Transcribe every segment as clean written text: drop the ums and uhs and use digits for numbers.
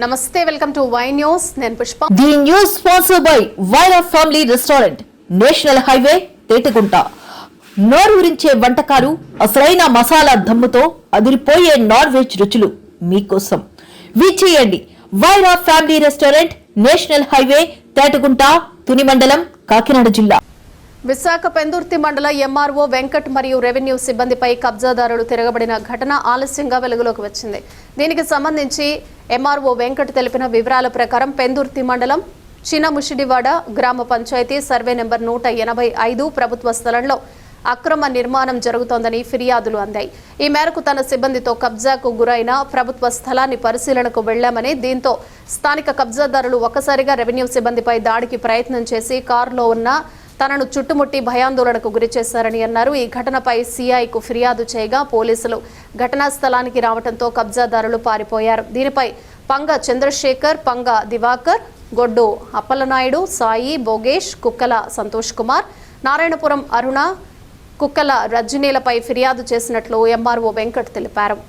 నమస్తే, welcome to Y news. నేను Pushpa. The news sponsored by Wyra family restaurant, national highway, Tetagunta. నోరూరించే వంటకాలు, అసలైన మసాలా దమ్ముతో అదిరిపోయే నాన్ వెజ్ రుచులు మీకోసం. విచ్చేయండి Wyra family restaurant, national highway, Tetagunta, Tuni మండలం, కాకినాడ జిల్లా. విశాఖ పెందుర్తి మండల ఎంఆర్ఓ వెంకట్ మరియు రెవెన్యూ సిబ్బందిపై కబ్జాదారులు తిరగబడిన ఘటన ఆలస్యంగా వెలుగులోకి వచ్చింది. దీనికి సంబంధించి ఎంఆర్ఓ వెంకట్ తెలిపిన వివరాల ప్రకారం పెందుర్తి మండలం చినముషిడివాడ గ్రామ పంచాయతీ సర్వే నెంబర్ 185 ప్రభుత్వ స్థలంలో అక్రమ నిర్మాణం జరుగుతోందని ఫిర్యాదులు అందాయి. ఈ మేరకు తన సిబ్బందితో కబ్జాకు గురైన ప్రభుత్వ స్థలాన్ని పరిశీలనకు వెళ్లామని, దీంతో స్థానిక కబ్జాదారులు ఒక్కసారిగా రెవెన్యూ సిబ్బందిపై దాడికి ప్రయత్నం చేసి కారులో ఉన్న తనను చుట్టుముట్టి భయాందోళనకు గురి చేశారని అన్నారు. ఈ ఘటనపై సిఐకు ఫిర్యాదు చేయగా పోలీసులు ఘటనా స్థలానికి రావడంతో కబ్జాదారులు పారిపోయారు. దీనిపై పంగ చంద్రశేఖర్, పంగ దివాకర్, గొడ్డు అప్పలనాయుడు, సాయి, భోగేష్, కుక్కల సంతోష్ కుమార్, నారాయణపురం అరుణ, కుక్కల రజనీలపై ఫిర్యాదు చేసినట్లు ఎంఆర్ఓ వెంకట్ తెలిపారు.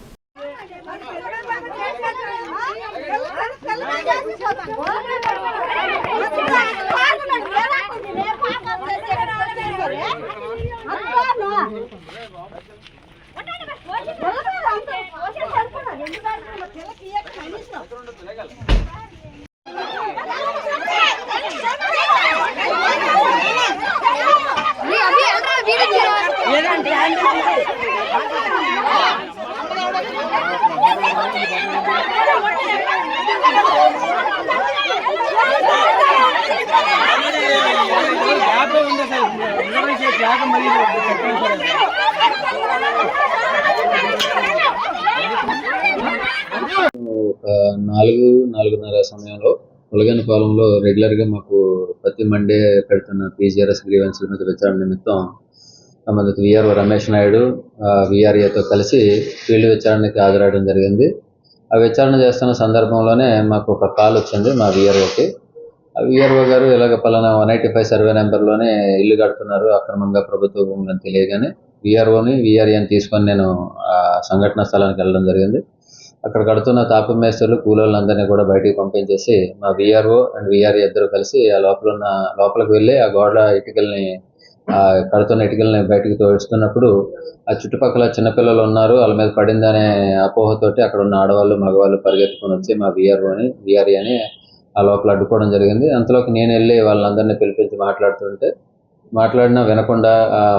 నాలుగున్నర సమయంలో పొలగనపాలెంలో రెగ్యులర్గా మాకు ప్రతి మండే పెడుతున్న పీజీఆర్ఎస్ గ్రీవెన్స్ల మీద విచారణ నిమిత్తం సంబంధిత విఆర్ఓ రమేష్ నాయుడు విఆర్ఏతో కలిసి ఫీల్డ్ విచారణకి హాజరవడం జరిగింది. ఆ విచారణ చేస్తున్న సందర్భంలోనే మాకు ఒక కాల్ వచ్చింది మా విఆర్ఓకి. ఆ విఆర్ఓ గారు ఇలాగ పలానా 185 సర్వే నెంబర్లోనే ఇల్లు కడుతున్నారు అక్రమంగా ప్రభుత్వ భూములని తెలియగానే విఆర్ఓని విఆర్ఏని తీసుకొని నేను ఆ సంఘటన స్థలానికి వెళ్ళడం జరిగింది. అక్కడ కడుతున్న తాపం మేస్త్రులు కూలోళ్ళందరినీ కూడా బయటికి పంపించేసి మా విఆర్ఓ అండ్ విఆర్ఏ ఇద్దరు కలిసి ఆ లోపలికి వెళ్ళి ఆ గోడ ఇటుకల్ని కడుతున్న ఇటుకల్ని బయటికి తోడుస్తున్నప్పుడు ఆ చుట్టుపక్కల చిన్నపిల్లలు ఉన్నారు, వాళ్ళ మీద పడిందనే అపోహతోటి అక్కడ ఉన్న ఆడవాళ్ళు మగవాళ్ళు పరిగెత్తుకొని వచ్చి మా విఆర్ఓని విఆర్ఏని ఆ లోపల అడ్డుకోవడం జరిగింది. అంతలోకి నేను వెళ్ళి వాళ్ళందరినీ పిలిపించి మాట్లాడినా వినకుండా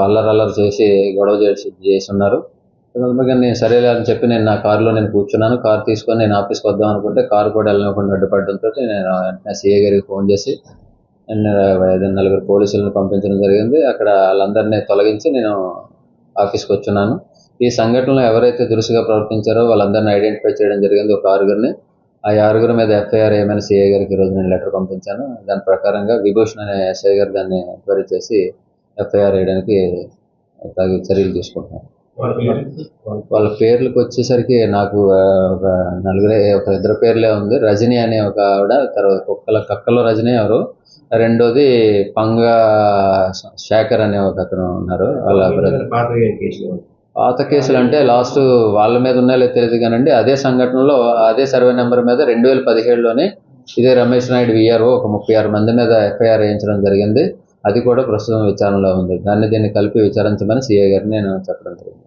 అల్లరల్లరి చేసి గొడవ చేసి ఉన్నారు. నేను సరేలే అని చెప్పి నేను నా కారులో కూర్చున్నాను. కారు తీసుకొని నేను ఆఫీస్కి వద్దాం అనుకుంటే కారు కూడా వెళ్ళకుండా అడ్డుపడడంతో నేను వెంటనే సిఐ గారికి ఫోన్ చేసి నలుగురు పోలీసులను పంపించడం జరిగింది. అక్కడ వాళ్ళందరినీ తొలగించి నేను ఆఫీస్కి వచ్చున్నాను. ఈ సంఘటనలో ఎవరైతే దురుసుగా ప్రవర్తించారో వాళ్ళందరినీ ఐడెంటిఫై చేయడం జరిగింది. ఒక 6గురిని. ఆ 6గురి మీద ఎఫ్ఐఆర్ ఏమైనా సిఐ గారికి ఈరోజు నేను లెటర్ పంపించాను. దాని ప్రకారంగా విభూషణ్ అనే ఎస్ఐ గారు దాన్ని ఎంక్వైరీ చేసి ఎఫ్ఐఆర్ వేయడానికి చర్యలు తీసుకుంటున్నాను. వాళ్ళ పేర్లకు వచ్చేసరికి నాకు ఒక ఇద్దరు పేర్లే ఉంది. రజనీ అనే ఒక ఆవిడ, తర్వాత కక్కలో రజనీ ఎవరు, రెండోది పంగ శేఖర్ అనే ఒక అతను ఉన్నారు. వాళ్ళ పాత కేసులు అంటే లాస్ట్ వాళ్ళ మీద ఉన్నాయో తెలియదు కానండి, అదే సంఘటనలో అదే సర్వే నెంబర్ మీద 2017లోనే ఇదే రమేష్ నాయుడు విఆర్ఓ ఒక 36 మంది మీద ఎఫ్ఐఆర్ వేయించడం జరిగింది. అది కూడా ప్రస్తుతం విచారణలో ఉంది. దీన్ని కలిపి విచారించమని సిఐ గారిని నేను చెప్పడం జరిగింది.